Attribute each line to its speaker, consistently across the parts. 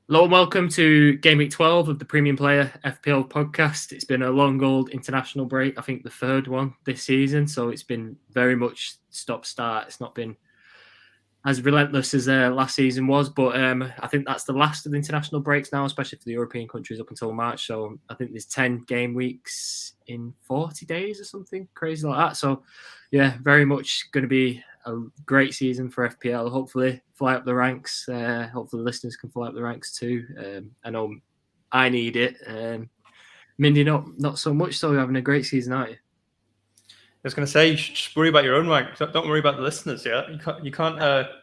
Speaker 1: Hello and welcome to Gameweek 12 of the Premium Player FPL podcast. It's been a long old international break, I think the third one this season, so it's been very much stop-start. It's not been as relentless as last season was, but I think that's the last of the international breaks now, especially for the European countries up until March. So I think there's 10 game weeks in 40 days or something crazy like that. So yeah, very much going to be a great season for FPL. Hopefully fly up the ranks. Hopefully listeners can fly up the ranks too. I know I need it. Mindy, not so much. So you're having a great season, aren't you?
Speaker 2: I was going to say, you should just worry about your own rank. Don't worry about the listeners. Yeah, you can't.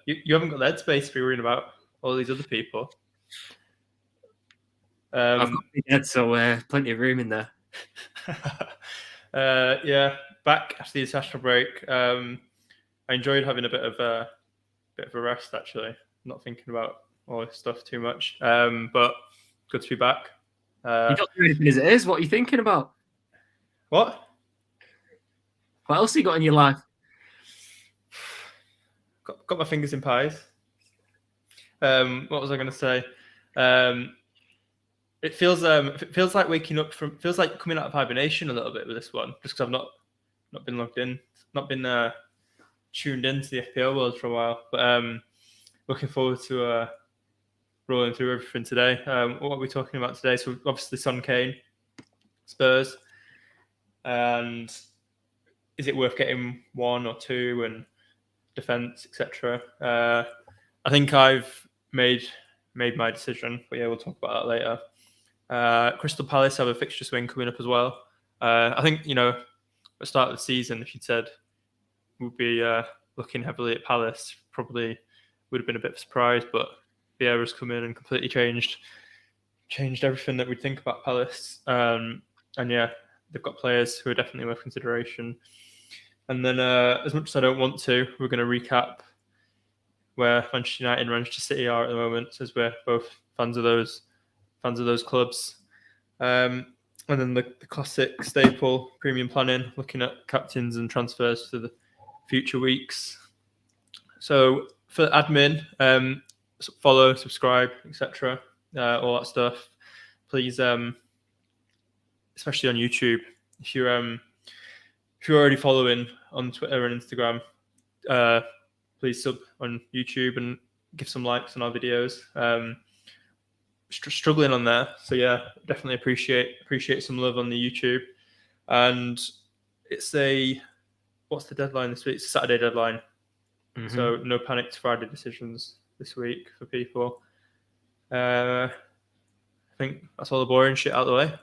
Speaker 2: You haven't got the headspace to be worrying about all these other people.
Speaker 1: I've got my head, so plenty of room in there.
Speaker 2: Yeah, back after the international break. I enjoyed having a bit of a rest. Actually, not thinking about all this stuff too much. But good to be back.
Speaker 1: You don't do anything as it is. What are you thinking about?
Speaker 2: What?
Speaker 1: What else have you got in your life?
Speaker 2: Got my fingers in pies. What was I going to say? It feels like waking up from. Feels like coming out of hibernation a little bit with this one, just because I've not been logged in, not been tuned into the FPL world for a while. But looking forward to rolling through everything today. What are we talking about today? So obviously Son, Kane, Spurs, and is it worth getting one or two and defense, etc. I think I've made my decision, but yeah, we'll talk about that later. Crystal Palace have a fixture swing coming up as well. I think, at the start of the season, if you'd said we'll be looking heavily at Palace, probably would have been a bit of a surprise, but Vieira's come in and completely changed everything that we'd think about Palace. And yeah, they've got players who are definitely worth consideration. And then, as much as I don't want to, we're going to recap where Manchester United and Manchester City are at the moment, as we're both fans of those clubs. And then the classic staple premium planning, looking at captains and transfers for the future weeks. So for admin, follow, subscribe, etc., all that stuff. Please, especially on YouTube, if you're already following on Twitter and Instagram, please sub on YouTube and give some likes on our videos. Struggling on there, so yeah, definitely appreciate some love on the YouTube. And it's what's the deadline this week? It's a Saturday deadline, so no panicked Friday decisions this week for people. I think that's all the boring shit out of the way.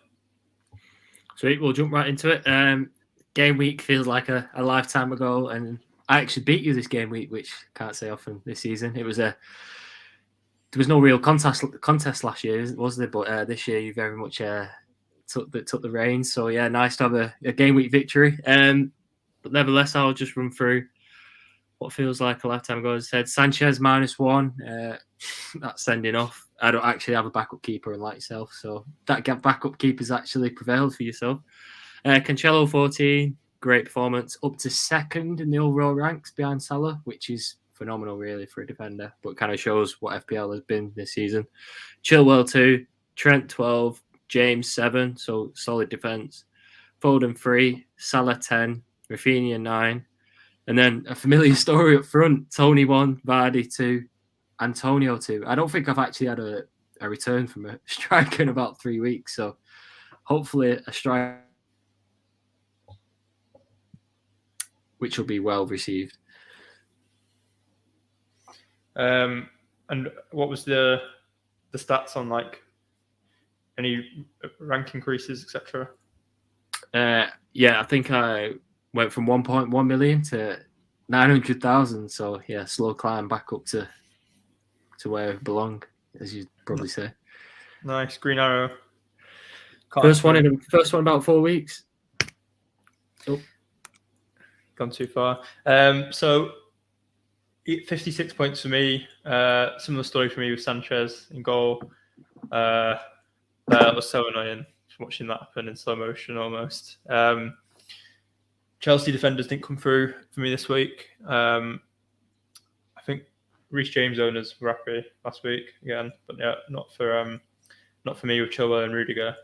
Speaker 1: Sweet, we'll jump right into it. Game week feels like a lifetime ago, and I actually beat you this game week, which I can't say often this season. There was no real contest last year, was there? But this year you very much took the reins. So yeah, nice to have a game week victory. But nevertheless, I'll just run through what feels like a lifetime ago. As I said, Sanchez -1. That's sending off. I don't actually have a backup keeper, like yourself, so that backup keeper's actually prevailed for yourself. Cancelo 14, great performance, up to second in the overall ranks behind Salah, which is phenomenal, really, for a defender, but kind of shows what FPL has been this season. Chilwell 2, Trent 12, James 7, so solid defense. Foden 3, Salah 10, Rafinha 9, and then a familiar story up front: Tony 1, Vardy 2, Antonio 2. I don't think I've actually had a return from a striker in about 3 weeks, so hopefully a striker which will be well received.
Speaker 2: And what was the stats on, like, any rank increases, etc.?
Speaker 1: Yeah, I think I went from 1.1 million to 900,000. So yeah, slow climb back up to where I belong, as you'd probably say.
Speaker 2: Nice, green arrow.
Speaker 1: First one about 4 weeks.
Speaker 2: Oh, gone too far. So 56 points for me. Similar story for me with Sanchez in goal. That was so annoying watching that happen in slow motion almost. Chelsea defenders didn't come through for me this week. I think Reece James owners were happy last week again, but yeah, not for me with Chilwell and Rudiger.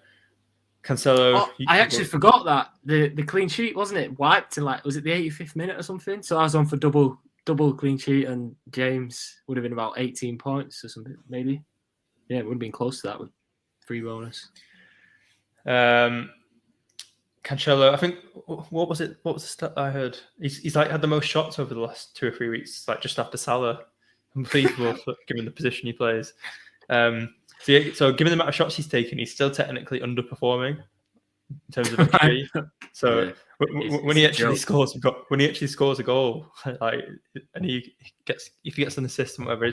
Speaker 2: Cancelo.
Speaker 1: Oh, I actually forgot that the clean sheet, wasn't it, wiped in was it the 85th minute or something? So I was on for double clean sheet, and James would have been about 18 points or something, maybe. Yeah, it would have been close to that with 3 bonus.
Speaker 2: Cancelo, I think, what was it? What was the stat I heard? He's had the most shots over the last 2 or 3 weeks, just after Salah. Unbelievable, given the position he plays. So given the amount of shots he's taken, he's still technically underperforming in terms of XG. So yeah, when he actually scores a goal, and if he gets an assist and whatever,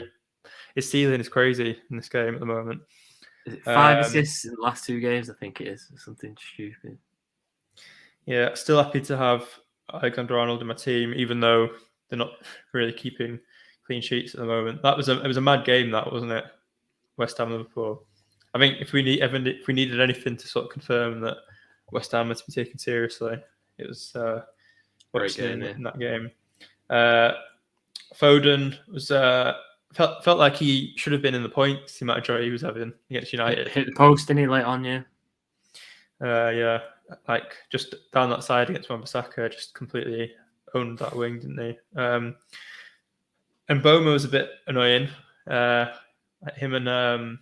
Speaker 2: his ceiling is crazy in this game at the moment.
Speaker 1: Is it 5 assists in the last 2 games? I think it is, or something stupid.
Speaker 2: Yeah, still happy to have Alexander-Arnold in my team, even though they're not really keeping clean sheets at the moment. It was a mad game, that, wasn't it? West Ham Liverpool. I think if we needed anything to sort of confirm that West Ham was to be taken seriously, it was watching in that game. Foden was felt like he should have been in the points. The amount of joy he was having against United.
Speaker 1: Hit the post, didn't he, late on?
Speaker 2: Yeah, just down that side against Wan-Bissaka, just completely owned that wing, didn't he? And Boma was a bit annoying. Him and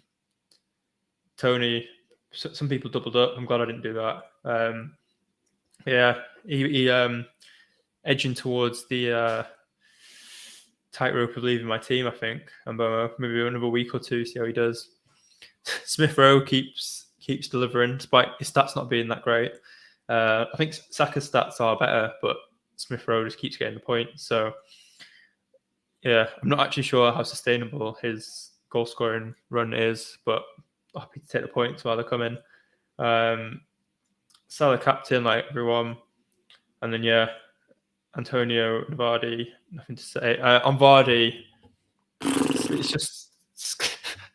Speaker 2: Tony, some people doubled up. I'm glad I didn't do that. Yeah, he edging towards the tightrope of leaving my team, I think. And Boma, maybe another week or two, see how he does. Smith Rowe keeps delivering, despite his stats not being that great. I think Saka's stats are better, but Smith Rowe just keeps getting the points. So, yeah, I'm not actually sure how sustainable his goal-scoring run is, but happy to take the points while they're coming. Salah captain, like everyone. And then, yeah, Antonio, Vardy, nothing to say. On Vardy, it's just...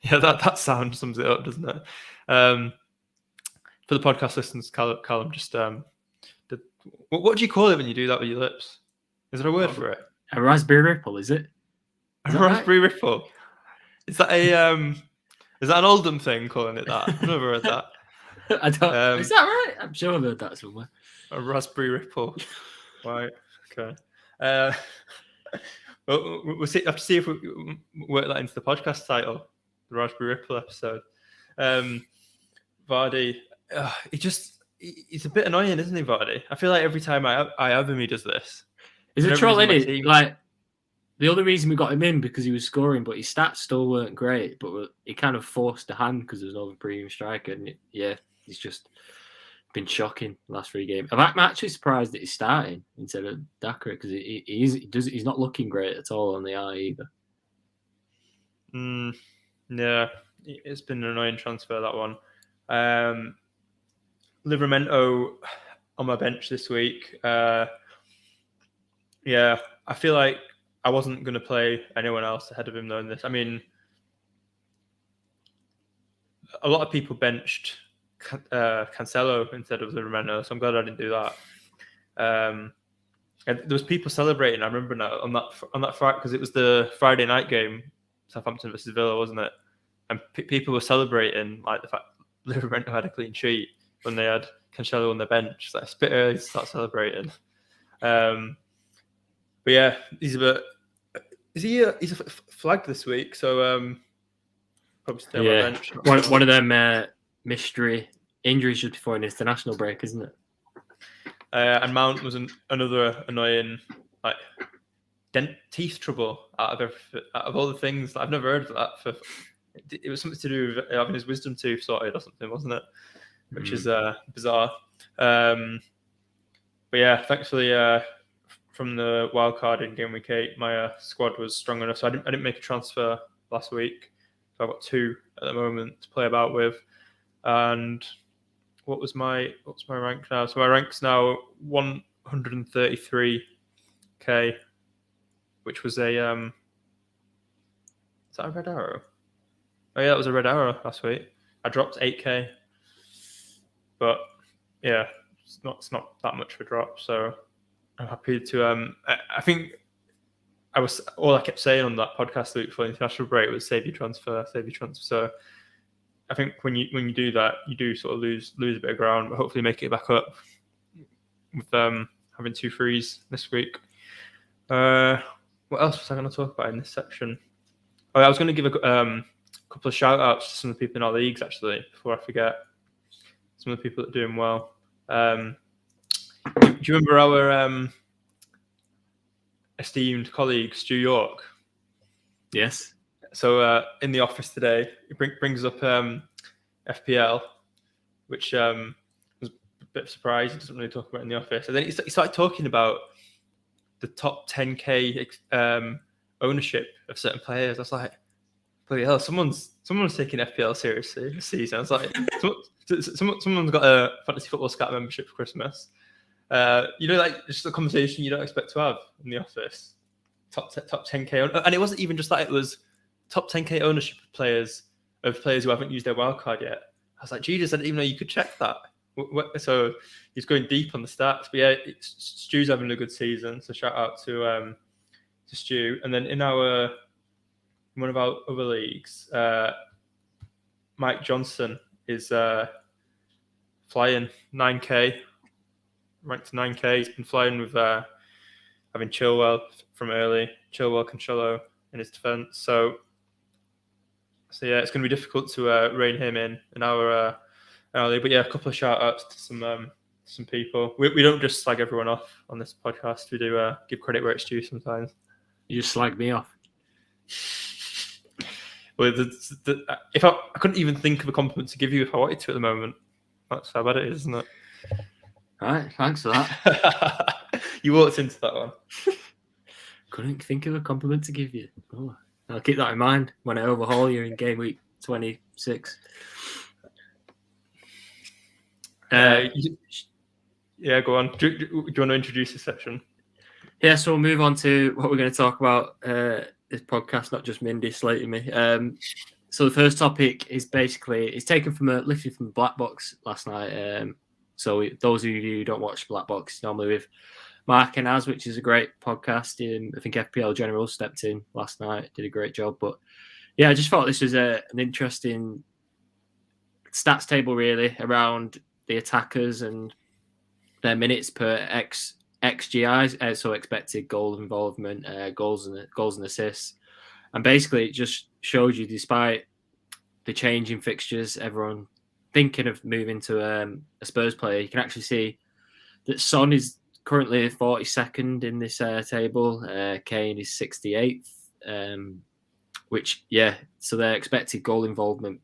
Speaker 2: Yeah, that sound sums it up, doesn't it? For the podcast listeners, Callum just... what do you call it when you do that with your lips? Is there a word for it?
Speaker 1: A raspberry ripple, is it?
Speaker 2: A raspberry ripple? Is that an Oldham thing, calling it that? I've never heard that.
Speaker 1: I don't... is that right? I'm sure I've heard that somewhere.
Speaker 2: A raspberry ripple. Right, okay. Well, we'll see. Have to see if we work that into the podcast title, the Raspberry Ripple episode. Vardy, he's a bit annoying, isn't he, Vardy? I feel like every time I have him, he does this.
Speaker 1: Is it troll, isn't it? Like, the only reason we got him in because he was scoring, but his stats still weren't great. But he kind of forced the hand because there's no premium striker. And he's just been shocking the last 3 games. I'm actually surprised that he's starting instead of Daka because he's not looking great at all on the eye either.
Speaker 2: Yeah, it's been an annoying transfer, that one. Livramento on my bench this week. Yeah, I feel like I wasn't going to play anyone else ahead of him though in this. I mean, a lot of people benched Cancelo instead of Livramento, so I'm glad I didn't do that. And there was people celebrating. I remember now on that Friday, because it was the Friday night game, Southampton versus Villa, wasn't it? And people were celebrating like the fact Livramento had a clean sheet when they had Cancelo on the bench. So it's a bit early to start celebrating. But yeah, he's a flagged this week, so probably stay on my bench.
Speaker 1: One of them mystery injuries just before an international break, isn't it?
Speaker 2: And Mount was another annoying teeth trouble out of all the things. I've never heard of that. It was something to do with having his wisdom tooth sorted or something, wasn't it? Which is bizarre. But yeah, thankfully from the wild card in game week 8, my squad was strong enough, so I didn't make a transfer last week. So I've got 2 at the moment to play about with. And what's my rank now? So my rank's now 133k, which was a is that a red arrow? Oh yeah, that was a red arrow last week. I dropped 8k, but yeah, it's not that much of a drop. So I'm happy to. I think all I kept saying on that podcast the week before the international break was save your transfer. So I think when you do that, you do sort of lose a bit of ground, but hopefully make it back up with having 2 frees this week. What else was I going to talk about in this section? Oh, I was going to give a couple of shout outs to some of the people in our leagues actually before I forget. Some of the people that are doing well. Do you remember our esteemed colleague Stu York?
Speaker 1: Yes.
Speaker 2: So in the office today, it brings up FPL, which was a bit of a surprise. He doesn't really talk about it in the office. And then he started talking about the top 10k ownership of certain players. I was like, bloody hell, someone's taking FPL seriously this season. I was like, someone's got a fantasy football scat membership for Christmas. Like just a conversation you don't expect to have in the office. Top 10k, and it wasn't even just that. It was top 10k ownership of players who haven't used their wildcard yet. I was like, Jesus, I didn't even know you could check that. So he's going deep on the stats. But yeah, Stu's having a good season. So shout out to Stu. And then in one of our other leagues, Mike Johnson is flying 9k, ranked to 9k. He's been flying with having Chilwell from early, Chilwell, Cancelo in his defence. So yeah, it's going to be difficult to rein him in our league. But yeah, a couple of shout outs to some people. We don't just slag everyone off on this podcast. We do give credit where it's due sometimes.
Speaker 1: You just slag me off.
Speaker 2: Well, if I couldn't even think of a compliment to give you if I wanted to at the moment. That's how bad it is, isn't it?
Speaker 1: All right, thanks for that.
Speaker 2: You walked into that one.
Speaker 1: Couldn't think of a compliment to give you. Oh, I'll keep that in mind when I overhaul you in game week 26.
Speaker 2: Yeah, go on. Do you want to introduce this section?
Speaker 1: Yeah, so we'll move on to what we're going to talk about this podcast, not just Mindy slating me. So the first topic is basically, it's taken lifted from Black Box last night. So those of you who don't watch Black Box, normally with Mark and Az, which is a great podcast. I think FPL General stepped in last night, did a great job. But yeah, I just thought this was an interesting stats table really around the attackers and their minutes per XGIs, so expected goal involvement, goals and assists. And basically it just shows you, despite the change in fixtures, everyone thinking of moving to a Spurs player, you can actually see that Son is currently 42nd in this table. Kane is 68th, which, yeah, so their expected goal involvement,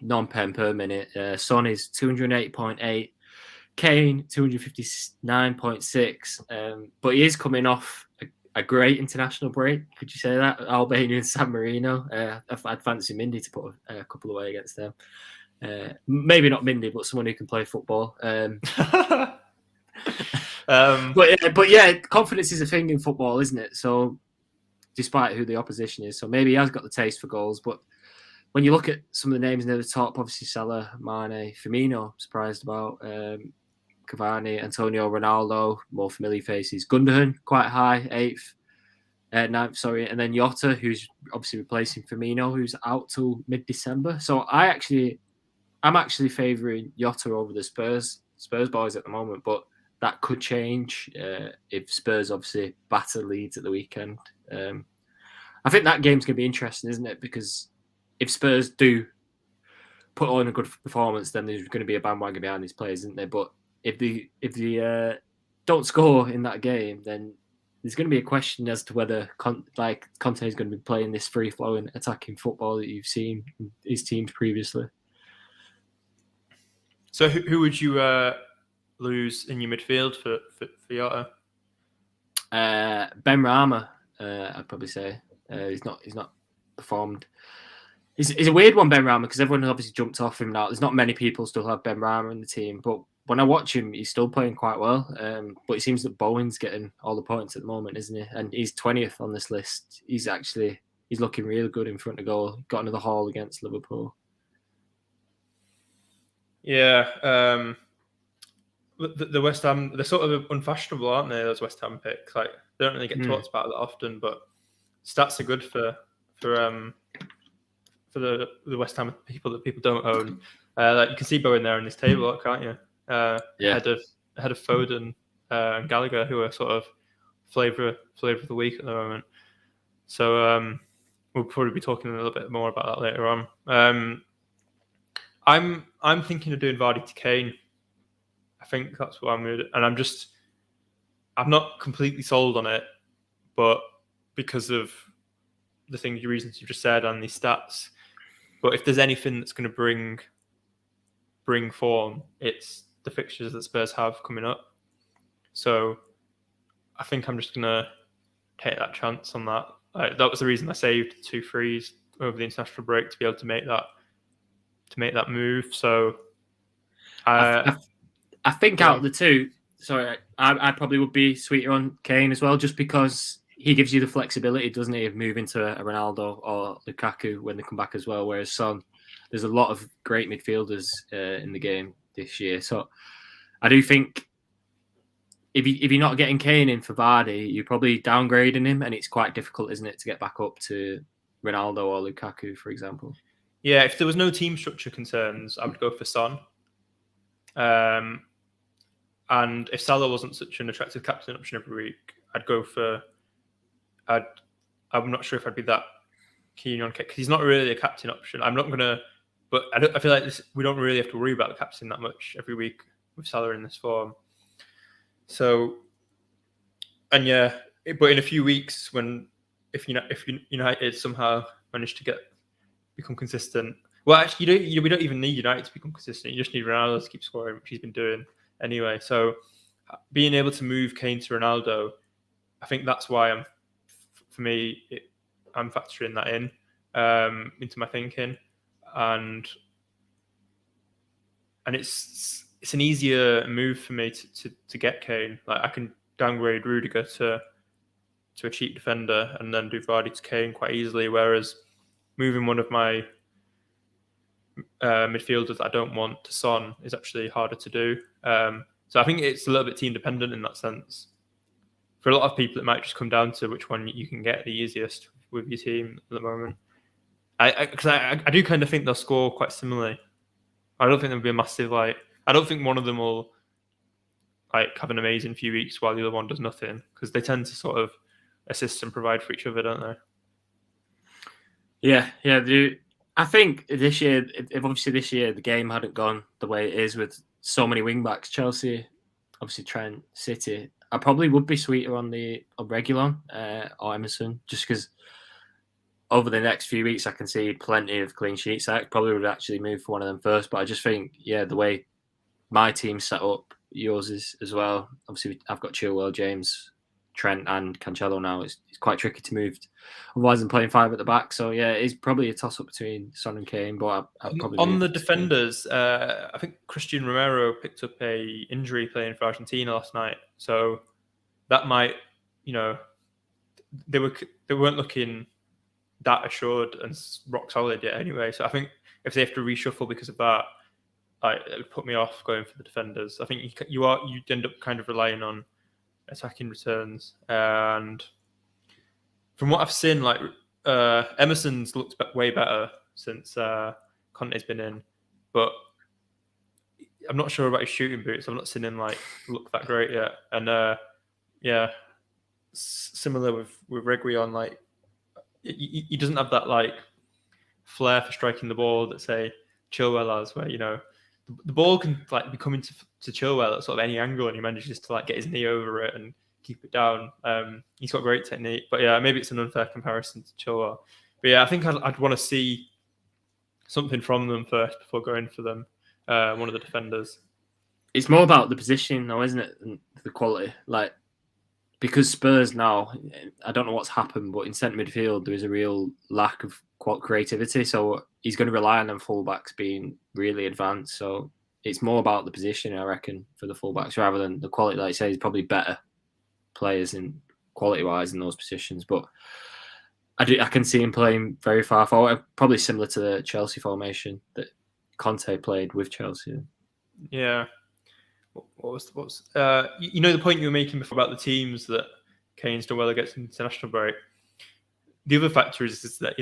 Speaker 1: non-pen per minute. Son is 208.8, Kane 259.6, but he is coming off a great international break. Could you say that? Albania and San Marino. I'd fancy Mindy to put a couple away against them. Maybe not Mindy, but someone who can play football. But yeah, confidence is a thing in football, isn't it? So despite who the opposition is, so maybe he has got the taste for goals. But when you look at some of the names near the top, obviously Salah, Mane, Firmino, surprised about, Cavani, Antonio, Ronaldo, more familiar faces. Gundogan, quite high, 8th. 9th, sorry. And then Jota, who's obviously replacing Firmino, who's out till mid-December. So I'm actually favouring Jota over the Spurs boys at the moment, but that could change if Spurs obviously batter Leeds at the weekend. I think that game's going to be interesting, isn't it? Because if Spurs do put on a good performance, then there's going to be a bandwagon behind these players, isn't there? But if they don't score in that game, then there's going to be a question as to whether Conte is going to be playing this free-flowing attacking football that you've seen in his teams previously.
Speaker 2: So who would you lose in your midfield for Jota?
Speaker 1: Ben Rama, I'd probably say. He's not performed. He's a weird one, Ben Rama, because everyone obviously jumped off him now. There's not many people still have Ben Rama in the team, but when I watch him, he's still playing quite well. But it seems that Bowen's getting all the points at the moment, isn't he? And he's 20th on this list. He's looking really good in front of goal. Got another haul against Liverpool.
Speaker 2: Yeah. the West Ham, they're sort of unfashionable, aren't they? Those West Ham picks, like they don't really get talked about that often, but stats are good for the West Ham people that people don't own. Like you can see Bowen there in this table, can't you? Ahead of Foden and Gallagher, who are sort of flavour of the week at the moment. So we'll probably be talking a little bit more about that later on. I'm thinking of doing Vardy to Kane. I think that's what I'm going to do. And I'm not completely sold on it, but because of the reasons you just said and these stats. But if there's anything that's going to bring form, it's the fixtures that Spurs have coming up. So I think I'm just going to take that chance on that. That was the reason I saved 2 frees over the international break to be able to make that move. So
Speaker 1: I think out of the two, sorry, I probably would be sweeter on Kane as well, just because he gives you the flexibility, doesn't he, of moving to a Ronaldo or Lukaku when they come back as well. Whereas Son, there's a lot of great midfielders in the game this year. So I do think if you're not getting Kane in for Vardy, you're probably downgrading him, and it's quite difficult, isn't it, to get back up to Ronaldo or Lukaku, for example.
Speaker 2: Yeah, if there was no team structure concerns, I would go for Son. And if Salah wasn't such an attractive captain option every week, I'd go for. I'm not sure if I'd be that keen on Kane because he's not really a captain option. I'm not gonna, but I feel like we don't really have to worry about the captain that much every week with Salah in this form. So, and yeah, but in a few weeks if United somehow manage to become consistent. Well, actually, we don't even need United to become consistent. You just need Ronaldo to keep scoring, which he's been doing anyway. So, being able to move Kane to Ronaldo, I think that's why I'm factoring that in into my thinking, and it's an easier move for me to get Kane. Like I can downgrade Rudiger to a cheap defender and then do Vardy to Kane quite easily, whereas moving one of my midfielders that I don't want to Son is actually harder to do. So I think it's a little bit team dependent in that sense. For a lot of people, it might just come down to which one you can get the easiest with your team at the moment. Because I do kind of think they'll score quite similarly. I don't think there'll be a massive I don't think one of them will have an amazing few weeks while the other one does nothing, because they tend to sort of assist and provide for each other, don't they?
Speaker 1: Yeah, they do. I think this year, obviously this year the game hadn't gone the way it is with so many wing backs. Chelsea, obviously Trent, City. I probably would be sweeter on Reguilon or Emerson, just because over the next few weeks I can see plenty of clean sheets. I probably would actually move for one of them first, but I just think, the way my team's set up, yours is as well. Obviously, I've got Chilwell, James, Trent, and Cancelo now. It's quite tricky to move otherwise than playing 5 at the back. So it's probably a toss up between Son and Kane. But I'd probably
Speaker 2: on the defenders. I think Christian Romero picked up a injury playing for Argentina last night, so that might, they weren't looking that assured and rock solid yet anyway. So I think if they have to reshuffle because of that, it would put me off going for the defenders. I think you end up kind of relying on attacking returns, and from what I've seen, Emerson's looked way better since Conte's been in, but I'm not sure about his shooting boots. I've not seen him look that great yet, and similar with Reguilon, he doesn't have that flair for striking the ball that say Chilwell has, where the ball can be coming to Chilwell at sort of any angle, and he manages to get his knee over it and keep it down. He's got great technique, but maybe it's an unfair comparison to Chilwell. But I think I'd want to see something from them first before going for them. One of the defenders.
Speaker 1: It's more about the positioning, though, isn't it, than the quality? Because Spurs now, I don't know what's happened, but in centre midfield there is a real lack of creativity. So he's going to rely on them fullbacks being really advanced. So it's more about the position, I reckon, for the fullbacks rather than the quality. Like I say, he's probably better players in quality-wise in those positions. But I can see him playing very far forward, probably similar to the Chelsea formation that Conte played with Chelsea.
Speaker 2: Yeah. you know the point you were making before about the teams that Kane's done well against the international break. The other factor is that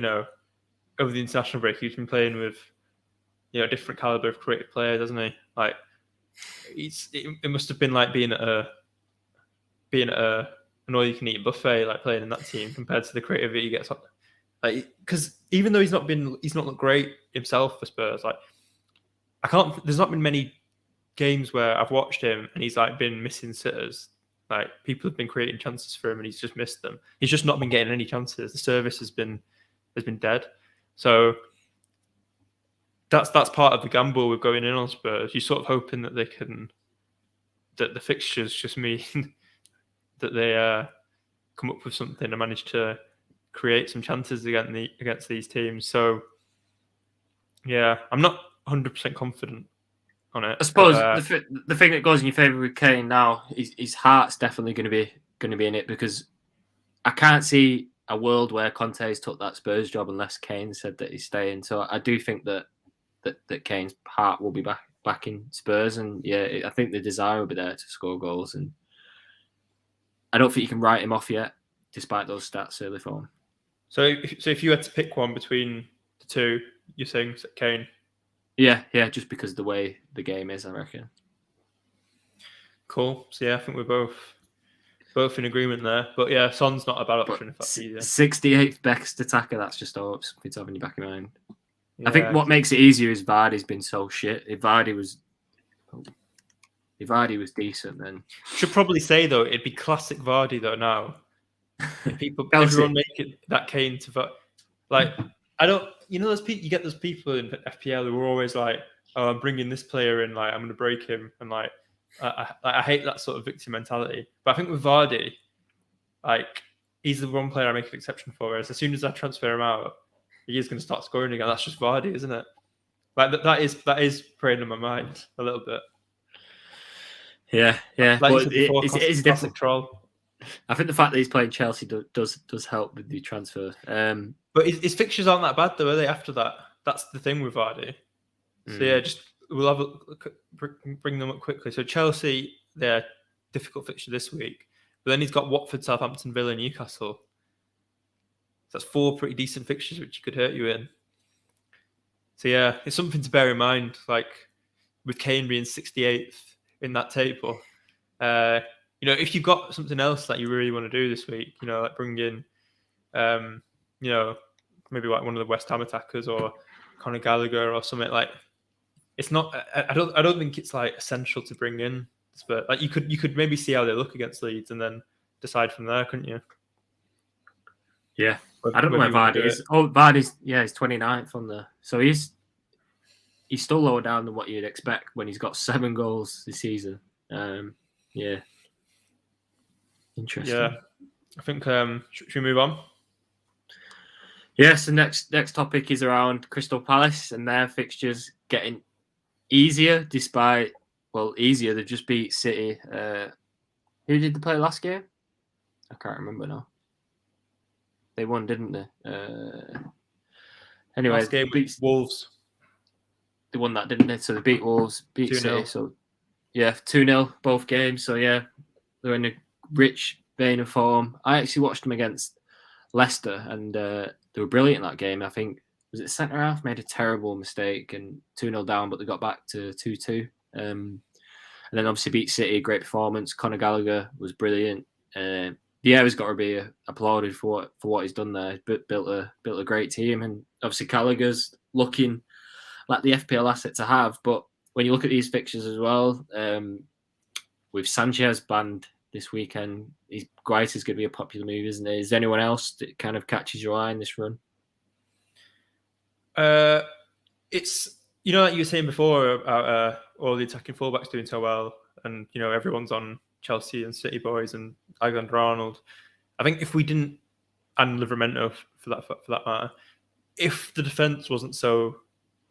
Speaker 2: over the international break he's been playing with different caliber of creative players, hasn't he? Like it must have been like being at an all-you-can-eat buffet, like playing in that team compared to the creativity he gets. Like, because even though he's not looked great himself for Spurs, like there's not been many games where I've watched him and he's like been missing sitters. Like people have been creating chances for him and he's just missed them. He's just not been getting any chances. The service has been dead. So that's part of the gamble with going in on Spurs. You're sort of hoping that that the fixtures just mean that they come up with something and manage to create some chances against these teams. So yeah, I'm not 100% confident on it.
Speaker 1: I suppose the thing that goes in your favour with Kane now is his heart's definitely going to be in it, because I can't see a world where Conte's took that Spurs job unless Kane said that he's staying. So I do think that Kane's heart will be back in Spurs, and yeah, I think the desire will be there to score goals, and I don't think you can write him off yet, despite those stats early for him.
Speaker 2: So if you had to pick one between the two, you're saying Kane?
Speaker 1: Yeah, just because of the way the game is, I reckon.
Speaker 2: Cool. So yeah, I think we're both in agreement there. But yeah, Son's not a bad option if that's easier.
Speaker 1: 68th best attacker, that's just something to have in your back of your mind. Yeah. I think what makes it easier is Vardy's been so shit. If Vardy was decent, then
Speaker 2: should probably say though it'd be classic Vardy though now. Everyone make it that Kane to like. I don't. Those people. You get those people in FPL who are always like, "Oh, I'm bringing this player in. Like, I'm going to break him." And like, I hate that sort of victim mentality. But I think with Vardy, like, he's the one player I make an exception for. Whereas as soon as I transfer him out, he is going to start scoring again. That's just Vardy, isn't it? Like that is preying on my mind a little bit.
Speaker 1: Yeah.
Speaker 2: Like it's a different troll.
Speaker 1: I think the fact that he's playing Chelsea does help with the transfer.
Speaker 2: But his fixtures aren't that bad though, are they? After that, that's the thing with Vardy. So yeah, we'll bring them up quickly. So Chelsea, their difficult fixture this week, but then he's got Watford, Southampton, Villa, Newcastle. So that's 4 pretty decent fixtures which he could hurt you in. So yeah, it's something to bear in mind. Like with Kane being 68th in that table. If you've got something else that you really want to do this week, like bring in, maybe like one of the West Ham attackers or Conor Gallagher or something, like it's not. I don't think it's like essential to bring in, but like you could maybe see how they look against Leeds and then decide from there, couldn't you?
Speaker 1: Yeah, I don't know where Vardy is. Vardy's he's 29th on the, so he's still lower down than what you'd expect when he's got 7 goals this season. Yeah. Interesting.
Speaker 2: Yeah, I think should we move on?
Speaker 1: Yes, the next topic is around Crystal Palace and their fixtures getting easier, easier. They've just beat City. Who did they play last game? I can't remember now. They won, didn't they? Anyway,
Speaker 2: last game beat Wolves.
Speaker 1: They won that, didn't they? So they beat Wolves, beat 2-0. City. So yeah, 2-0 both games. So yeah, they're in a rich vein of form. I actually watched them against Leicester, and they were brilliant in that game. I think was it centre half made a terrible mistake and 2-0 down, but they got back to 2-2. And then obviously beat City, great performance. Conor Gallagher was brilliant. He's got to be applauded for what he's done there. Built a great team, and obviously Gallagher's looking like the FPL asset to have. But when you look at these fixtures as well, with Sanchez banned this weekend, Guaita's going to be a popular move, isn't it? Is there anyone else that kind of catches your eye in this run?
Speaker 2: It's like you were saying before about all the attacking fullbacks doing so well, and everyone's on Chelsea and City boys and Alexander-Arnold. I think if we didn't, and Livramento for that matter, if the defense wasn't so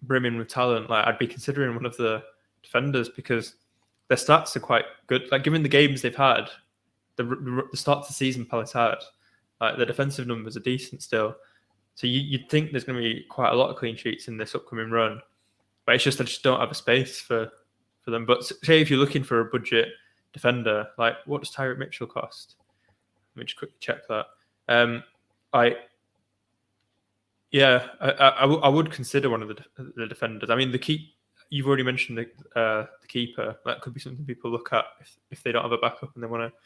Speaker 2: brimming with talent, like I'd be considering one of the defenders, because their stats are quite good. Like given the games they've had, the start to the season Palace had, like their defensive numbers are decent still. So you'd think there's going to be quite a lot of clean sheets in this upcoming run, but it's just I just don't have a space for for them. But say if you're looking for a budget defender, like what does Tyreek Mitchell cost? Let me just quickly check that. I would consider one of the defenders. I mean, you've already mentioned the keeper. That could be something people look at if they don't have a backup and they want to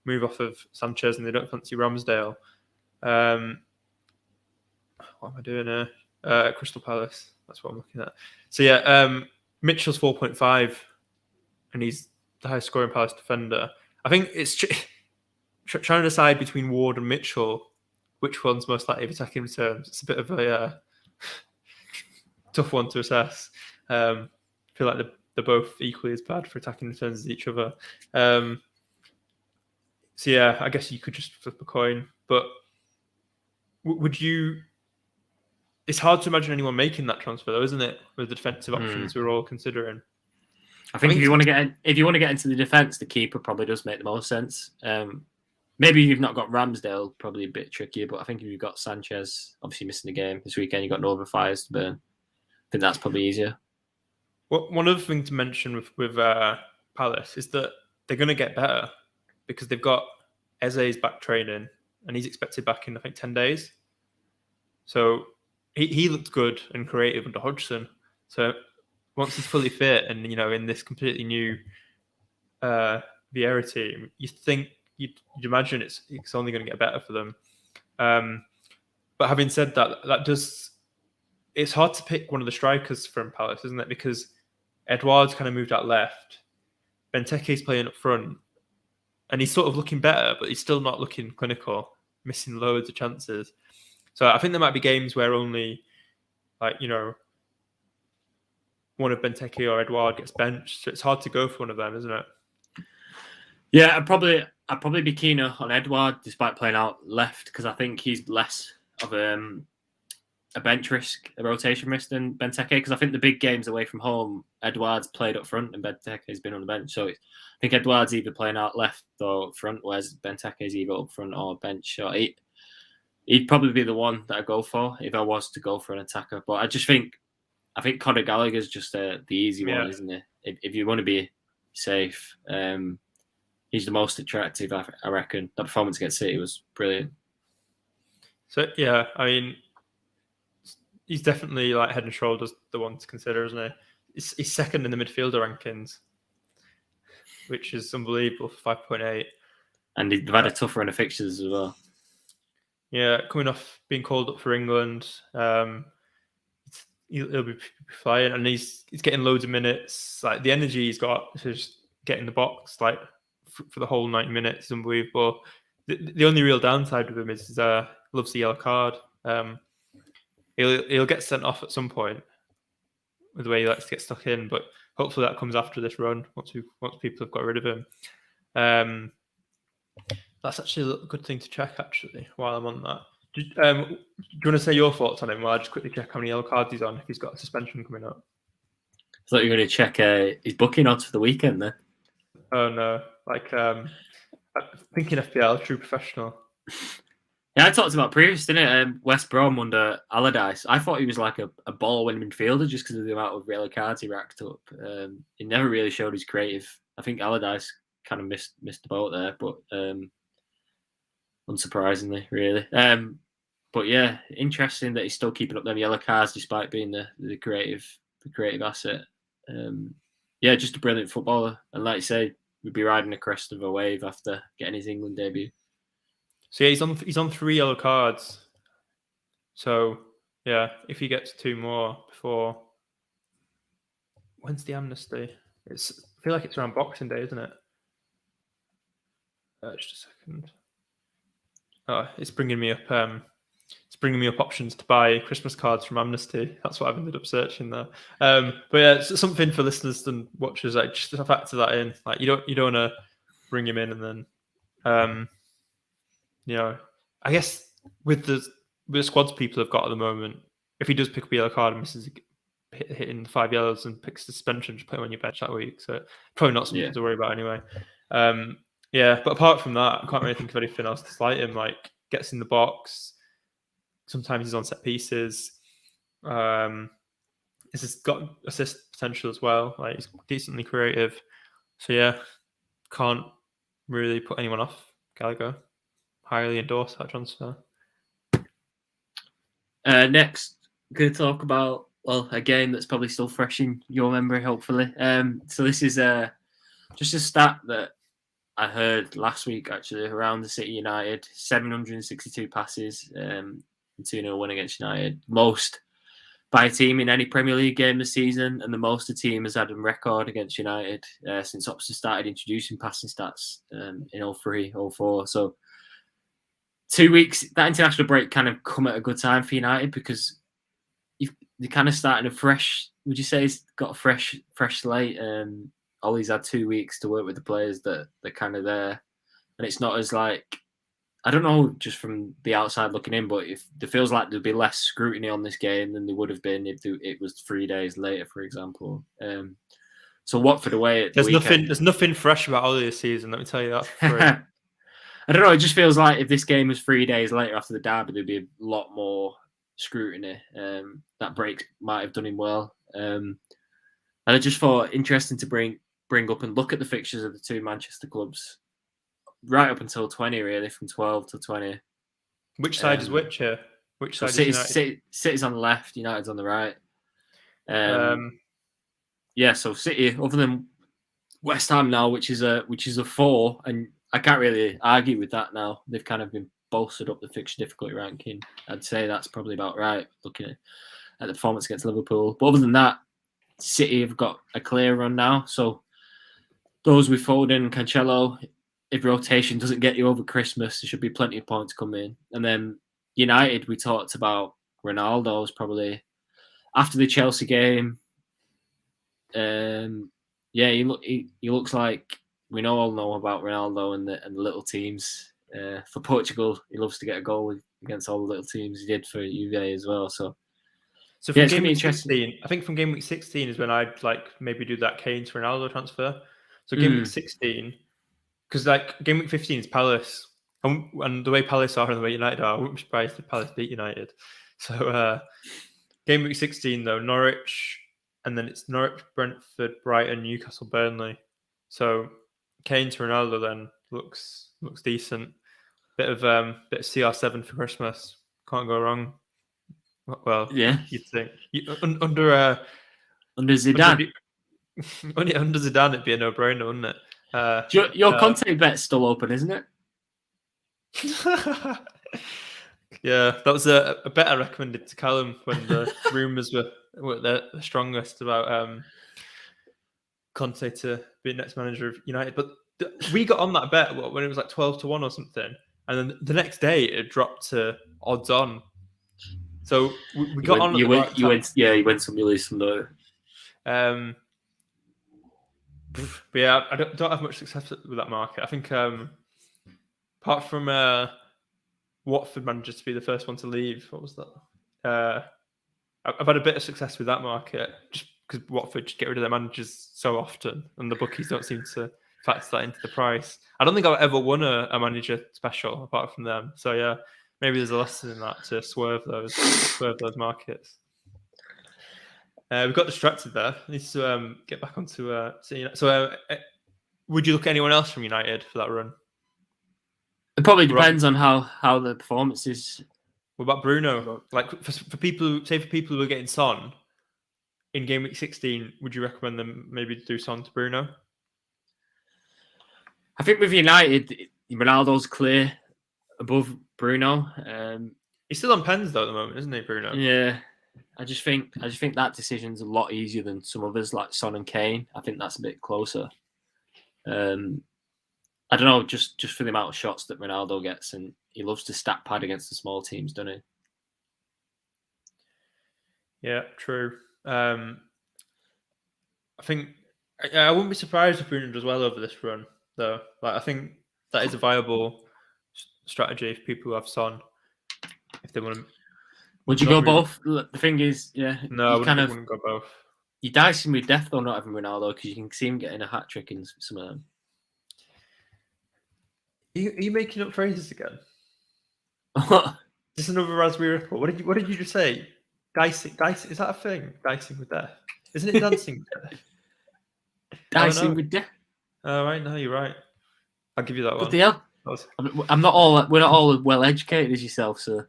Speaker 2: move off of Sanchez and they don't fancy Ramsdale. What am I doing here? Crystal Palace. That's what I'm looking at. So yeah, Mitchell's 4.5, and he's the highest scoring Palace defender. I think it's trying to decide between Ward and Mitchell, which one's most likely of attacking returns. It's a bit of a tough one to assess. I feel like they're both equally as bad for attacking returns as each other. So yeah, I guess you could just flip a coin. But would you? It's hard to imagine anyone making that transfer, though, isn't it? With the defensive options we're all considering.
Speaker 1: I think if you want to get into the defense, the keeper probably does make the most sense. Maybe you've not got Ramsdale, probably a bit trickier. But I think if you've got Sanchez, obviously missing the game this weekend, you've got no other fires to burn. I think that's probably easier.
Speaker 2: Well, one other thing to mention with Palace is that they're going to get better because they've got Eze's back training and he's expected back in, I think, 10 days. So he looked good and creative under Hodgson. So once he's fully fit and, in this completely new Vieira team, you'd imagine it's only going to get better for them. But having said that, it's hard to pick one of the strikers from Palace, isn't it? Because Edouard's kind of moved out left. Benteke's playing up front. And he's sort of looking better, but he's still not looking clinical, missing loads of chances. So I think there might be games where only, one of Benteke or Edouard gets benched. So it's hard to go for one of them, isn't it?
Speaker 1: Yeah, I'd probably be keener on Edouard despite playing out left because I think he's less of a bench risk, a rotation risk than Benteke. Because I think the big games away from home, Edouard's played up front and Benteke's been on the bench. So I think Edouard's either playing out left or up front, whereas Benteke's either up front or bench. So he'd probably be the one that I'd go for if I was to go for an attacker. But I think Conor Gallagher's just the easy one, isn't it? If you want to be safe, he's the most attractive, I reckon. That performance against City was brilliant.
Speaker 2: So, yeah, I mean, he's definitely head and shoulders the one to consider, isn't he? He's second in the midfielder rankings, which is unbelievable for 5.8. And
Speaker 1: they've had a tough run of fixtures as well.
Speaker 2: Yeah, coming off being called up for England, he'll be flying, and he's getting loads of minutes. The energy he's got to just get in the box, for the whole 90 minutes is unbelievable. The only real downside with him is loves the yellow card. He'll get sent off at some point with the way he likes to get stuck in, but hopefully that comes after this run once people have got rid of him. That's actually a good thing to check, actually, while I'm on that. Do you want to say your thoughts on him while I just quickly check how many yellow cards he's on if he's got a suspension coming up?
Speaker 1: I thought you were going to check his booking odds for the weekend then.
Speaker 2: Oh, no. Thinking FPL, true professional.
Speaker 1: Yeah, I talked about previous, didn't it? West Brom under Allardyce. I thought he was like a ball-winning midfielder just because of the amount of yellow cards he racked up. He never really showed his creative. I think Allardyce kind of missed the boat there, but unsurprisingly, really. But yeah, interesting that he's still keeping up them yellow cards despite being the creative asset. Yeah, just a brilliant footballer, and like you say, we'd be riding the crest of a wave after getting his England debut.
Speaker 2: So yeah, he's on 3 yellow cards. So yeah, if he gets 2 more before, when's the amnesty? I feel like it's around Boxing Day, isn't it? Just a second. Oh, it's bringing me up. It's bringing me up options to buy Christmas cards from Amnesty. That's what I've ended up searching there. But yeah, it's something for listeners and watchers. Just to factor that in. You don't want to bring him in and then, I guess with the squads people have got at the moment, if he does pick up a yellow card and misses hitting 5 yellows and picks suspension, just put him on your bench that week. So probably not something to worry about anyway. Yeah, but apart from that, I can't really think of anything else to slight him. Gets in the box. Sometimes he's on set pieces. He's got assist potential as well. Like he's decently creative. So yeah, can't really put anyone off Gallagher. Highly endorse that transfer.
Speaker 1: Next, going to talk about a game that's probably still fresh in your memory, hopefully. So this is just a stat that I heard last week actually around the City United: 762 passes, 2-0 win against United, most by a team in any Premier League game this season, and the most a team has had on record against United since Opta started introducing passing stats in 03-04. So 2 weeks, that international break kind of come at a good time for United because they're kind of starting a fresh. Would you say it's got a fresh slate? Ollie's had 2 weeks to work with the players that they're kind of there, and it's not as like, I don't know, just from the outside looking in, but if it feels like there'd be less scrutiny on this game than there would have been if it was 3 days later, for example. So Watford away at the weekend.
Speaker 2: There's nothing fresh about Ollie this season. Let me tell you that.
Speaker 1: I don't know. It just feels like if this game was 3 days later after the derby, there'd be a lot more scrutiny. That break might have done him well. And I just thought interesting to bring up and look at the fixtures of the two Manchester clubs right up until 20, really, from 12 to 20.
Speaker 2: Which side is which here? Which side
Speaker 1: so
Speaker 2: is United?
Speaker 1: City's on the left, United's on the right. Yeah, so City, other than West Ham now, which is a 4, and I can't really argue with that now. They've kind of been bolstered up the fixture difficulty ranking. I'd say that's probably about right, looking at the performance against Liverpool. But other than that, City have got a clear run now. So those with Foden and Cancelo, if rotation doesn't get you over Christmas, there should be plenty of points coming in. And then United, we talked about Ronaldo's probably after the Chelsea game. Yeah, he looks like we all know about Ronaldo and the little teams. For Portugal, he loves to get a goal against all the little teams. He did for Juve as well. So
Speaker 2: from game week 16, I think from game week 16 is when I'd like maybe do that Kane to Ronaldo transfer. So game week 16, because like game week 15 is Palace, and the way Palace are and the way United are, I wouldn't be surprised if Palace beat United. So game week 16 though, Norwich, and then it's Norwich, Brentford, Brighton, Newcastle, Burnley. So Kane to Ronaldo then looks decent. Bit of CR7 for Christmas. Can't go wrong. Well,
Speaker 1: yeah,
Speaker 2: you'd think under
Speaker 1: Zidane.
Speaker 2: Under Zidane, it'd be a no-brainer, wouldn't it?
Speaker 1: Your Conte bet's still open, isn't it?
Speaker 2: Yeah, that was a bet I recommended to Callum when the rumours were the strongest about Conte to be next manager of United. But we got on that bet when it was like 12-1 or something, and then the next day it dropped to odds on. So we got on. You
Speaker 1: went some, you lose some though.
Speaker 2: But yeah, I don't have much success with that market. I think apart from Watford managed to be the first one to leave. What was that? I've had a bit of success with that market just because Watford just get rid of their managers so often, and the bookies don't seem to factor that into the price. I don't think I've ever won a manager special apart from them. So yeah, maybe there's a lesson in that to swerve those markets. We got distracted there. I need to get back onto City. So would you look at anyone else from United for that run?
Speaker 1: It probably depends on how the performance is.
Speaker 2: What about Bruno? Like for people who are getting Son in game week 16, would you recommend them maybe do Son to Bruno?
Speaker 1: I think with United, Ronaldo's clear above Bruno.
Speaker 2: He's still on pens though at the moment, isn't he, Bruno?
Speaker 1: Yeah. I just think that decision's a lot easier than some others like Son and Kane. I think that's a bit closer. I don't know, just for the amount of shots that Ronaldo gets, and he loves to stat pad against the small teams, doesn't he?
Speaker 2: Yeah, true. I think I wouldn't be surprised if Bruno does well over this run, though. Like I think that is a viable strategy for people who have Son, if they want to.
Speaker 1: Would you go both? The thing is, yeah,
Speaker 2: no, I wouldn't go both.
Speaker 1: You dice him with death though, not having Ronaldo, because you can see him getting a hat trick in some of them.
Speaker 2: Are you making up phrases again?
Speaker 1: What?
Speaker 2: Just another raspberry ripple. What did you just say? Dicing, is that a thing? Dicing with death, isn't it? Dancing with death.
Speaker 1: Dicing with death.
Speaker 2: Oh right, no, you're right. I'll give you that
Speaker 1: What
Speaker 2: one.
Speaker 1: the hell? I'm not all. We're not all well educated as yourself, so.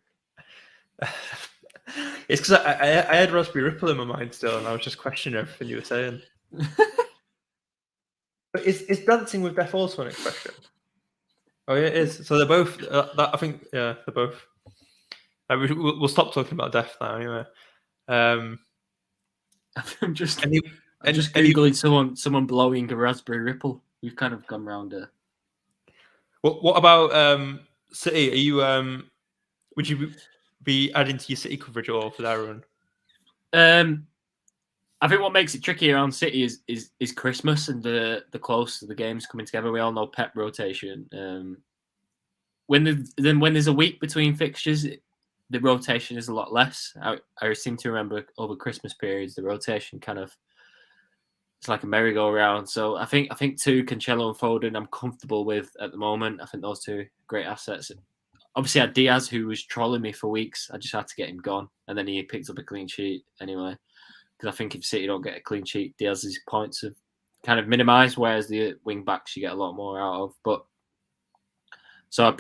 Speaker 2: It's because I had Raspberry Ripple in my mind still, and I was just questioning everything you were saying. But is dancing with death also an expression? Oh yeah, it is. So they're both. I think they're both. We'll stop talking about death now anyway.
Speaker 1: I'm just googling someone blowing a Raspberry Ripple. We've kind of gone round there.
Speaker 2: What about City? Are you would you be adding to your City coverage at all for their run?
Speaker 1: I think what makes it tricky around City is Christmas and the close to the games coming together. We all know Pep rotation. When there's a week between fixtures, the rotation is a lot less. I seem to remember over Christmas periods the rotation kind of it's like a merry-go-round. So I think two Cancelo and Foden I'm comfortable with at the moment. I think those two great assets. Obviously, I had Diaz who was trolling me for weeks. I just had to get him gone, and then he picked up a clean sheet anyway. Because I think if City don't get a clean sheet, Diaz's points have kind of minimised, whereas the wing backs you get a lot more out of. But so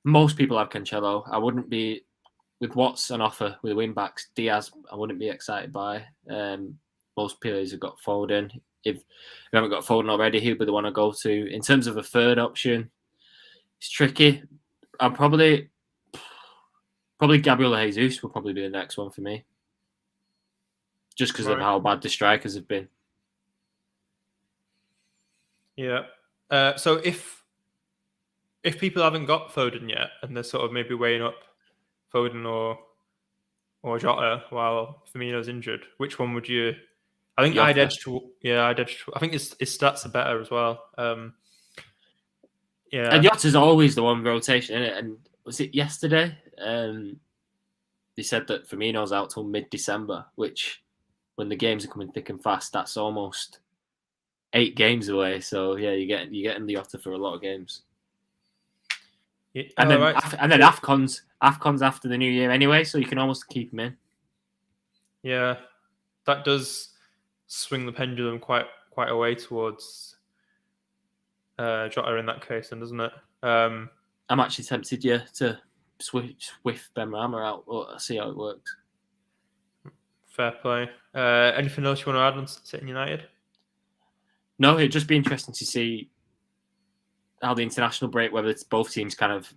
Speaker 1: most people have Cancelo. I wouldn't be with what's on offer with the wing backs. Diaz, I wouldn't be excited by. Most players have got Foden. If you haven't got Foden already, who would they want to go to? In terms of a third option, it's tricky. I'll probably Gabriel Jesus will probably be the next one for me. Just because of how bad the strikers have been.
Speaker 2: Yeah. So if people haven't got Foden yet, and they're sort of maybe weighing up Foden or Jota while Firmino's injured, which one would you? I think I'd edge to. I think his stats are better as well. Yeah.
Speaker 1: And Jota's always the one rotation, isn't it? And was it yesterday? They said that Firmino's out till mid-December, which, when the games are coming thick and fast, that's almost 8 games away. So yeah, you're getting the Jota for a lot of games. Yeah, and then Afcon's after the new year anyway, so you can almost keep him in.
Speaker 2: Yeah, that does swing the pendulum quite away towards Jota in that case, then, doesn't it?
Speaker 1: I'm actually tempted, to swift Benrahma out, but see how it works.
Speaker 2: Fair play. Anything else you want to add on City United?
Speaker 1: No, it'd just be interesting to see how the international break, whether it's both teams kind of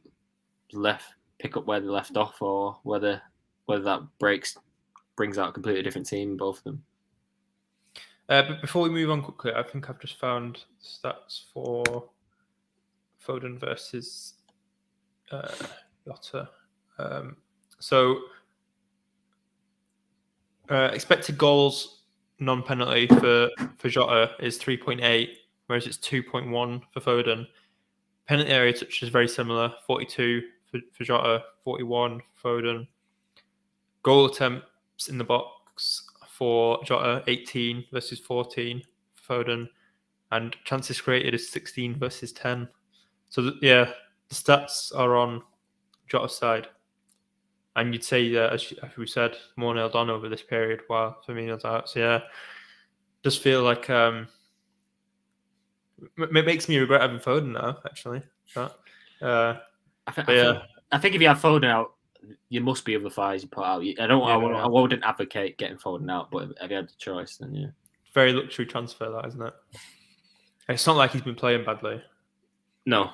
Speaker 1: pick up where they left off, or whether that brings out a completely different team in both of them.
Speaker 2: But before we move on quickly, I think I've just found stats for Foden versus Jota. So expected goals non-penalty for Jota is 3.8, whereas it's 2.1 for Foden. Penalty area touch is very similar, 42 for Jota, 41 for Foden. Goal attempts in the box for Jota, 18 versus 14 for Foden. And chances created is 16 versus 10. So, the stats are on Jota's side. And you'd say, as we said, more nailed on over this period while Firmino's out. So, it does feel like it makes me regret having Foden now, actually.
Speaker 1: I think if you have Foden out, you must be other fires you put out. I wouldn't advocate getting Foden out, but if you had the choice, then yeah.
Speaker 2: Very luxury transfer, that, isn't it? It's not like he's been playing badly.
Speaker 1: No,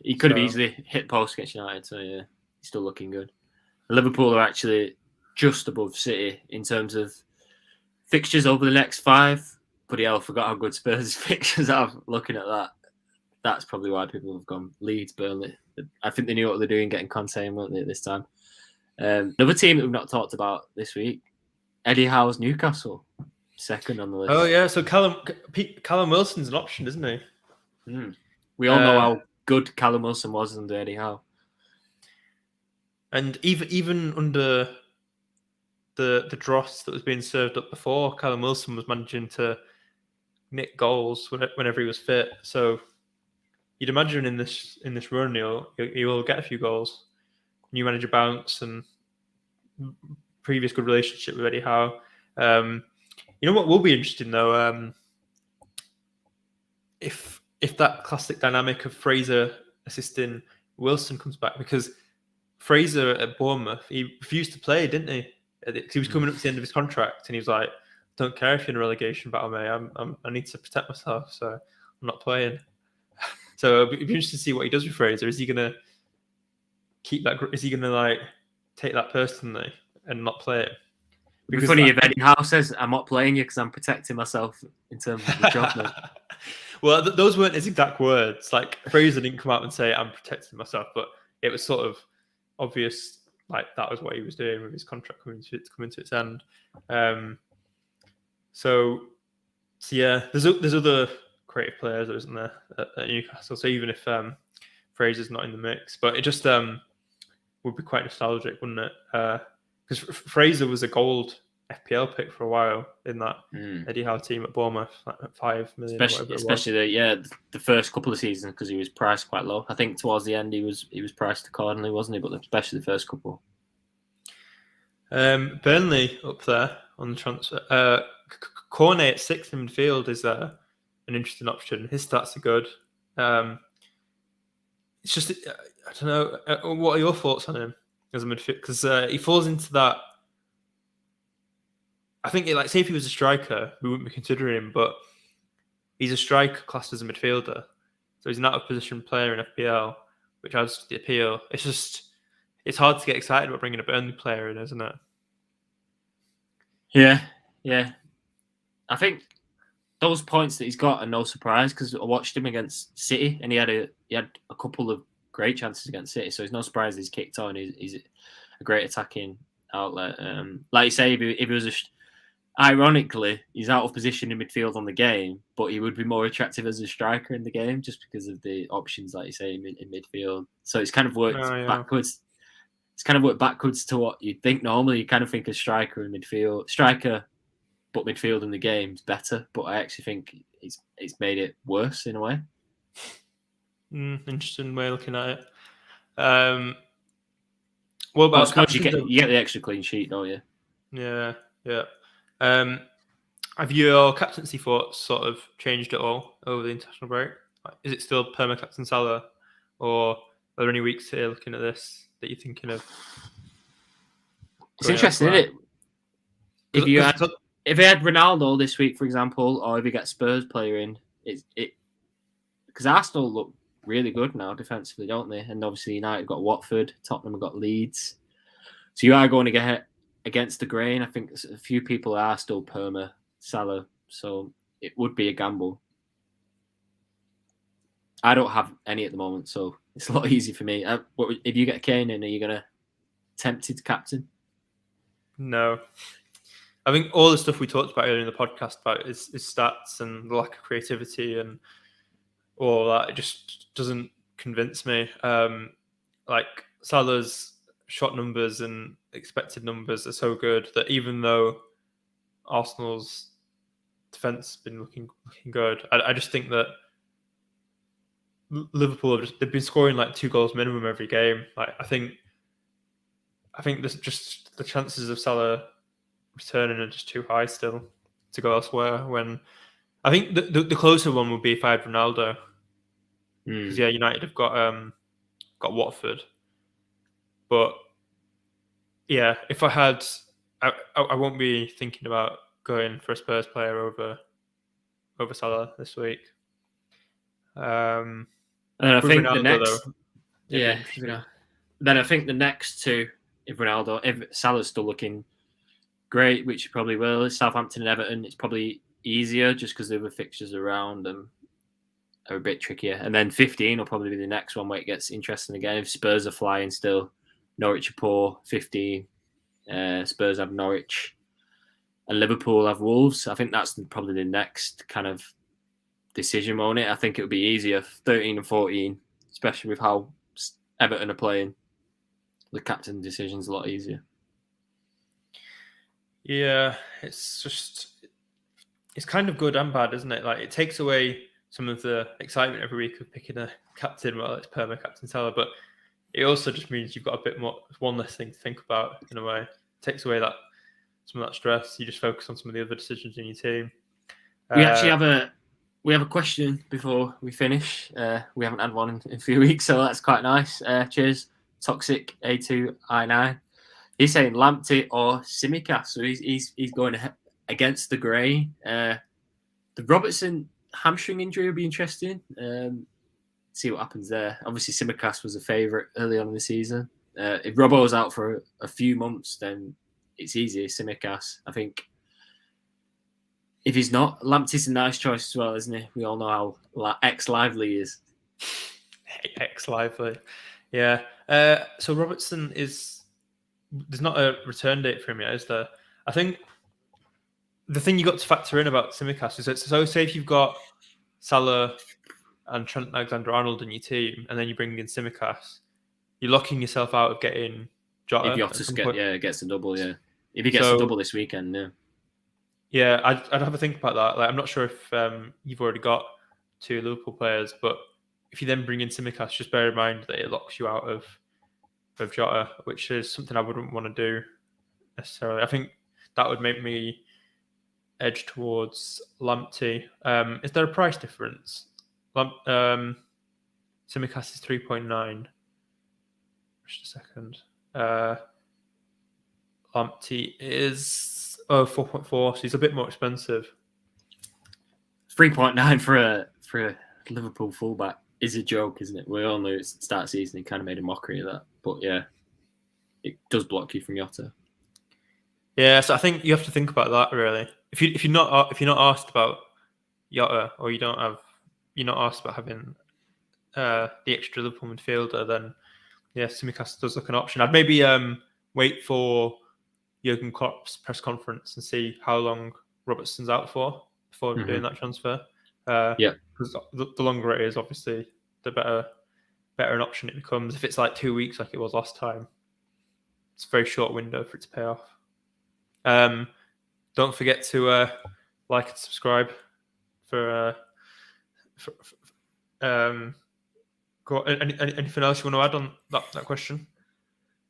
Speaker 1: he could have easily hit post against United, so yeah, he's still looking good. Liverpool are actually just above City in terms of fixtures over the next 5. But I forgot how good Spurs' fixtures are. Looking at that, that's probably why people have gone Leeds, Burnley. I think they knew what they're doing, getting Conte in, weren't they, this time? Another team that we've not talked about this week, Eddie Howe's Newcastle, second on the list.
Speaker 2: Oh yeah, so Callum Wilson's an option, isn't he?
Speaker 1: We all know how good Callum Wilson was under Eddie Howe.
Speaker 2: And even under the dross that was being served up before, Callum Wilson was managing to nick goals whenever he was fit. So you'd imagine in this run, he will get a few goals. New manager bounce, and previous good relationship with Eddie Howe. You know what will be interesting though, if that classic dynamic of Fraser assisting Wilson comes back, because Fraser at Bournemouth, he refused to play, didn't he? Because he was coming up to the end of his contract, and he was like, "Don't care if you're in a relegation battle, mate. I need to protect myself, so I'm not playing." So it'd be interesting to see what he does with Fraser. Is he gonna keep that? Is he gonna like take that personally and not play it?
Speaker 1: It'd be funny if Eddie Howe says, "I'm not playing you because I'm protecting myself in terms of the job." Mate.
Speaker 2: Well, those weren't his exact words. Like Fraser didn't come out and say, "I'm protecting myself," but it was sort of obvious, like that was what he was doing with his contract coming to its end. So yeah, there's other creative players, isn't there, at Newcastle? So even if Fraser's not in the mix, but it just would be quite nostalgic, wouldn't it? Because Fraser was a gold FPL pick for a while in that Eddie Howe team at Bournemouth, like at 5 million.
Speaker 1: Especially the first couple of seasons, because he was priced quite low. I think towards the end he was priced accordingly, wasn't he? But especially the first couple.
Speaker 2: Burnley up there on the transfer. Cornet at 6th in midfield is an interesting option. His stats are good. It's just I don't know. What are your thoughts on him as a midfield? Because he falls into that. I think, say if he was a striker, we wouldn't be considering him, but he's a striker classed as a midfielder. So he's an out-of-position player in FPL, which adds to the appeal. It's hard to get excited about bringing a Burnley player in, isn't it?
Speaker 1: Yeah. I think those points that he's got are no surprise, because I watched him against City and he had a couple of great chances against City, so it's no surprise he's kicked on. He's a great attacking outlet. Like you say, if he was ironically, he's out of position in midfield on the game, but he would be more attractive as a striker in the game just because of the options, like you say, in midfield. So it's kind of worked backwards. It's kind of worked backwards to what you'd think normally. You kind of think a striker in midfield, but midfield in the game's better. But I actually think it's made it worse in a way.
Speaker 2: Interesting way of looking at it. What about
Speaker 1: you get the extra clean sheet, don't you?
Speaker 2: Yeah. Have your captaincy thoughts sort of changed at all over the international break? Is it still perma-captain Salah, or are there any weeks here looking at this that you're thinking of?
Speaker 1: It's interesting, isn't it? If you had Ronaldo this week, for example, or if you get Spurs player in, because Arsenal look really good now defensively, don't they? And obviously United got Watford, Tottenham have got Leeds. So you are going to get against the grain. I think a few people are still perma Salah, so it would be a gamble. I don't have any at the moment, so it's a lot easier for me. If you get Kane in, are you going to tempt to captain?
Speaker 2: No. I think all the stuff we talked about earlier in the podcast about his stats and the lack of creativity and all that, it just doesn't convince me. Like Salah's shot numbers and expected numbers are so good that even though Arsenal's defense has been looking good, I just think that Liverpool they've been scoring like 2 goals minimum every game. Like I think there's just the chances of Salah returning are just too high still to go elsewhere. When I think the closer one would be if I had Ronaldo, because United have got Watford, but yeah, if I had, I won't be thinking about going for a Spurs player over Salah this week.
Speaker 1: And I think
Speaker 2: Ronaldo,
Speaker 1: the next,
Speaker 2: though,
Speaker 1: then I think the next two, if Salah's still looking great, which he probably will, is Southampton and Everton. It's probably easier just because the other fixtures around them are a bit trickier. And then 15 will probably be the next one where it gets interesting again. If Spurs are flying still, Norwich are poor, 15. Spurs have Norwich, and Liverpool have Wolves. I think that's probably the next kind of decision on it. I think it would be easier 13 and 14, especially with how Everton are playing. The captain decision's a lot easier.
Speaker 2: Yeah, it's kind of good and bad, isn't it? Like it takes away some of the excitement every week of picking a captain. Well, it's perma captain Salah, but it also just means you've got a bit more, one less thing to think about in a way. takes away some of that stress. You just focus on some of the other decisions in your team.
Speaker 1: We actually have a question before we finish. We haven't had one in a few weeks, so that's quite nice. Cheers, Toxic A2I9. He's saying Lamptey or Simicast, so he's going against the grey. The Robertson hamstring injury will be interesting. See what happens there. Obviously, Simicast was a favourite early on in the season. If Robbo's out for a few months, then it's easy. Simicast, I think. If he's not, Lamptey's a nice choice as well, isn't he? We all know how ex-Lively is.
Speaker 2: Ex-Lively, yeah. So Robertson there's not a return date for him yet, is there? I think the thing you got to factor in about Simicast is that, so say if you've got Salah and Trent Alexander-Arnold in your team, and then you bring in Simicast, you're locking yourself out of getting Jota.
Speaker 1: If Jota gets a double, yeah. If he gets a double this weekend, yeah.
Speaker 2: Yeah, I'd have a think about that. Like, I'm not sure if you've already got 2 Liverpool players, but if you then bring in Simicast, just bear in mind that it locks you out of Jota, which is something I wouldn't want to do necessarily. I think that would make me edge towards Lamptey. Is there a price difference? Simicast is 3.9. Just a second. Lamptey is 4.4, so he's a bit more expensive.
Speaker 1: 3.9 for a Liverpool fullback is a joke, isn't it? We all know it's the start of the season. He kind of made a mockery of that, but yeah, it does block you from Jota.
Speaker 2: Yeah, so I think you have to think about that really. If you're not asked about Jota, or you're not asked about having the extra Liverpool midfielder, then yeah, Simicast does look an option. I'd maybe wait for Jurgen Klopp's press conference and see how long Robertson's out for before doing that transfer. Because the longer it is, obviously, the better an option it becomes. If it's like 2 weeks, like it was last time, it's a very short window for it to pay off. Don't forget to like and subscribe for anything else you want to add on that question?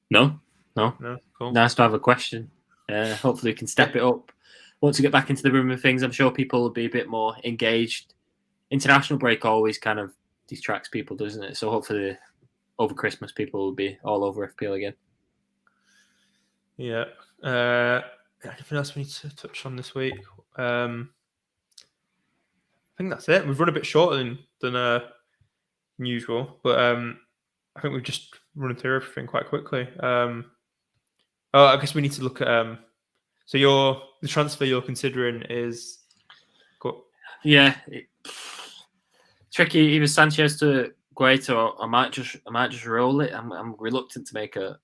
Speaker 1: No.
Speaker 2: Cool.
Speaker 1: Nice to have a question. Hopefully we can step it up. Once we get back into the room of things, I'm sure people will be a bit more engaged. International break always kind of distracts people, doesn't it? So hopefully over Christmas people will be all over FPL again.
Speaker 2: Yeah. Anything else we need to touch on this week? I think that's it. We've run a bit shorter than usual, but I think we've just run through everything quite quickly. I guess we need to look at so the transfer you're considering is
Speaker 1: tricky. Either Sanchez to Guaita, or I might just roll it. I'm reluctant to make a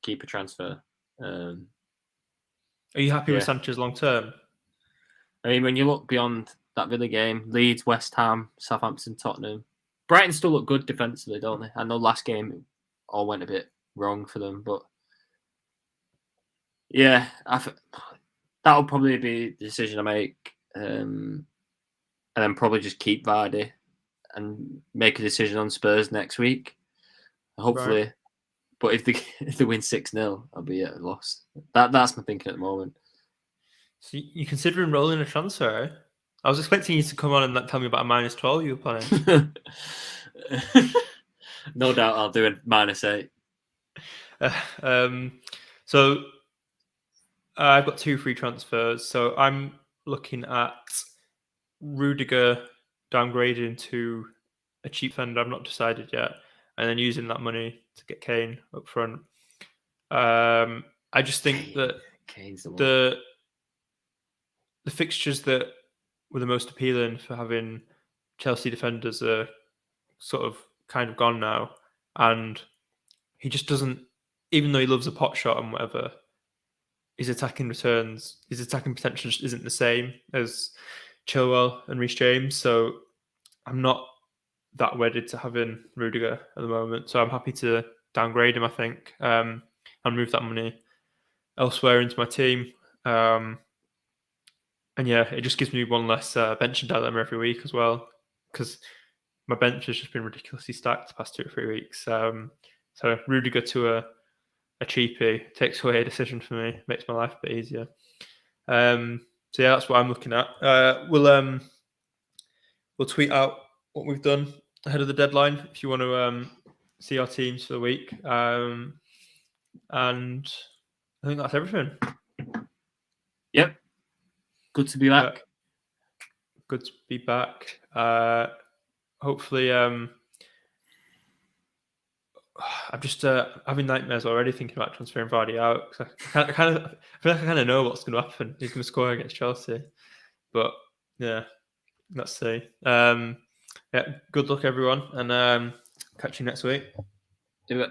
Speaker 1: keeper transfer.
Speaker 2: Are you happy with Sanchez long term?
Speaker 1: I mean, when you look beyond that Villa game, Leeds, West Ham, Southampton, Tottenham, Brighton still look good defensively, don't they? I know last game it all went a bit wrong for them, but yeah, that'll probably be the decision I make, and then probably just keep Vardy and make a decision on Spurs next week, hopefully. Right. But if they win 6-0, I'll be at a loss. That's my thinking at the moment.
Speaker 2: So you're considering rolling a transfer? Eh? I was expecting you to come on and tell me about a -12 you were planning.
Speaker 1: No doubt I'll do a -8.
Speaker 2: So I've got 2 free transfers. So I'm looking at Rudiger downgrading to a cheap defender. I've not decided yet. And then using that money to get Kane up front. I just think that
Speaker 1: Kane's
Speaker 2: the fixtures that were the most appealing for having Chelsea defenders are sort of kind of gone now. And he just doesn't, even though he loves a pot shot and whatever, his attacking potential just isn't the same as Chilwell and Reece James. So I'm not that wedded to having Rudiger at the moment. So I'm happy to downgrade him, I think, and move that money elsewhere into my team. And yeah, it just gives me one less benching dilemma every week as well, because my bench has just been ridiculously stacked the past 2 or 3 weeks. So Rudiger to a cheapie. Takes away a decision for me. Makes my life a bit easier. So yeah, that's what I'm looking at. We'll tweet out what we've done ahead of the deadline if you want to see our teams for the week. And I think that's everything.
Speaker 1: Yep. Good to be back.
Speaker 2: Good to be back. Hopefully, I'm just having nightmares already thinking about transferring Vardy out. I feel like I kind of know what's going to happen. He's going to score against Chelsea, but yeah, let's see. Yeah, good luck everyone, and catch you next week.
Speaker 1: Do it.